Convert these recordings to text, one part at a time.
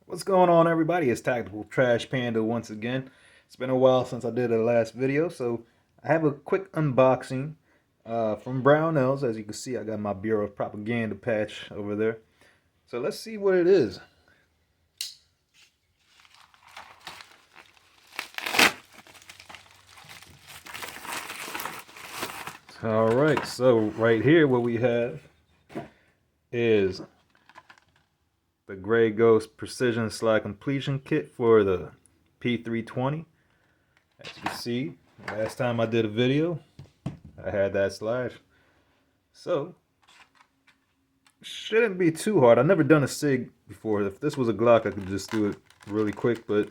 What's going on, everybody? It's Tactical Trash Panda once again. It's been a while since I did the last video, so I have a quick unboxing from Brownells. As you can see, I got my Bureau of Propaganda patch over there. So let's see what it is. Alright, so right here what we have is the Gray Ghost Precision Slide Completion Kit for the P320. As you can see, last time I did a video, I had that slide. So, shouldn't be too hard. I've never done a SIG before. If this was a Glock, I could just do it really quick, but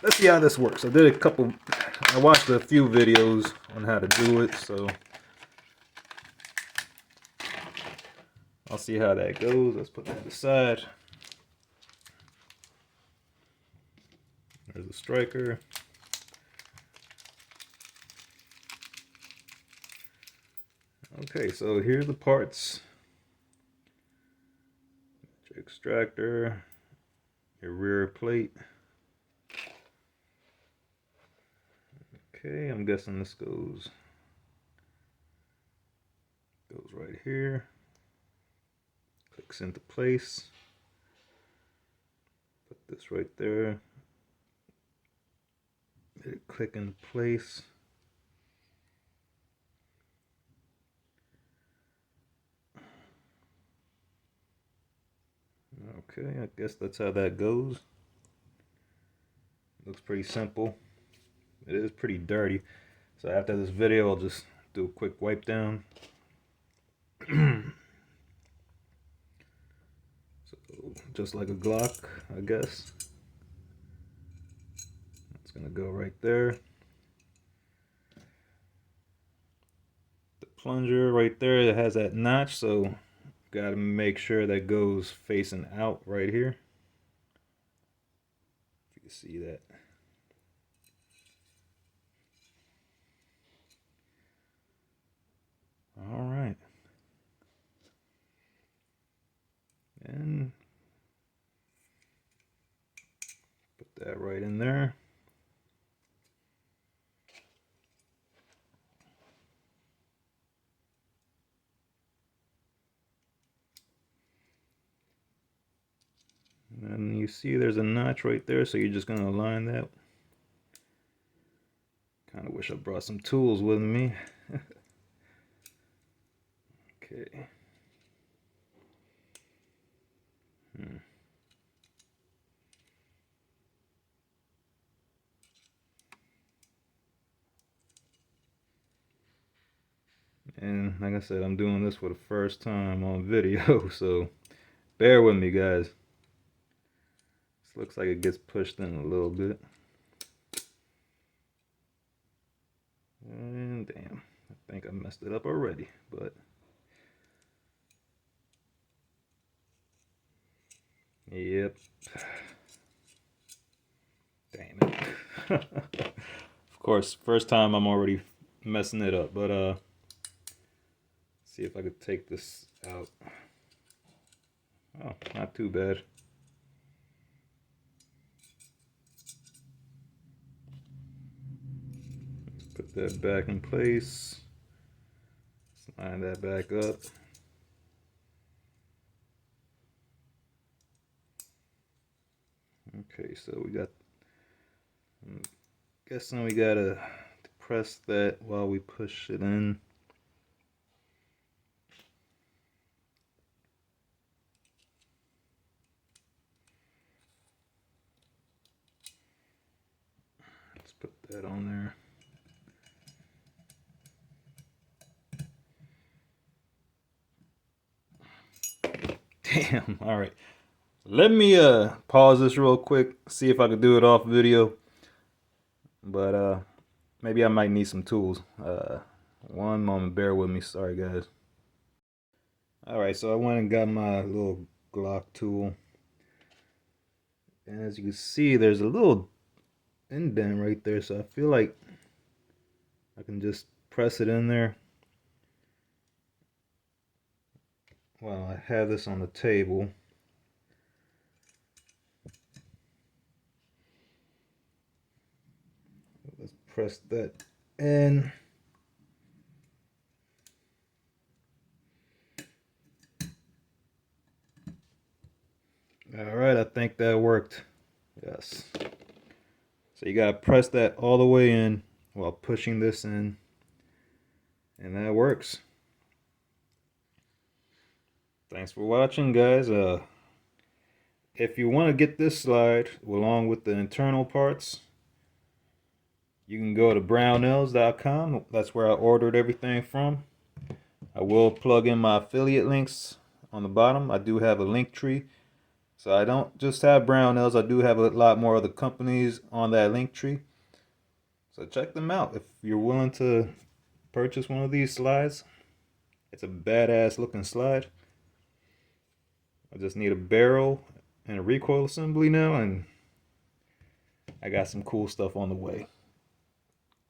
let's see how this works. I watched a few videos on how to do it, so I'll see how that goes. Let's put that aside. There's a striker. Okay, so here's the parts. Your extractor, your rear plate. Okay, I'm guessing this goes right here. Clicks into place. Put this right there. Let it click into place. Okay, I guess that's how that goes. Looks pretty simple. It is pretty dirty. So after this video, I'll just do a quick wipe down. So just like a Glock, I guess. It's gonna go right there. The plunger right there, it has that notch, so gotta make sure that goes facing out right here. If you can see that. All right. And put that right in there. And you see there's a notch right there, so you're just going to align that. Kind of wish I brought some tools with me. Okay. And like I said, I'm doing this for the first time on video, so bear with me, guys. This looks like it gets pushed in a little bit. And damn, I think I messed it up already, but yep. Damn it. Of course, first time I'm already messing it up, but see if I could take this out. Oh, not too bad. Put that back in place. Line that back up. Okay, so we got, I'm guessing we gotta press that while we push it in. Let's put that on there. Damn, all right. Let me pause this real quick, see if I can do it off video. But maybe I might need some tools. One moment, bear with me. Sorry, guys. All right, so I went and got my little Glock tool. And as you can see, there's a little indent right there, so I feel like I can just press it in there. Well, I have this on the table. Press that in. All right, I think that worked. Yes. So you gotta press that all the way in while pushing this in, and that works. Thanks for watching, guys. If you want to get this slide along with the internal parts, you can go to brownells.com. That's where I ordered everything from. I will plug in my affiliate links on the bottom. I do have a link tree. So I don't just have Brownells. I do have a lot more other companies on that link tree. So check them out if you're willing to purchase one of these slides. It's a badass looking slide. I just need a barrel and a recoil assembly now, and I got some cool stuff on the way.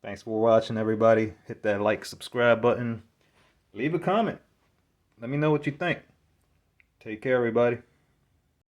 Thanks for watching, everybody. Hit that like, subscribe button. Leave a comment. Let me know what you think. Take care, everybody.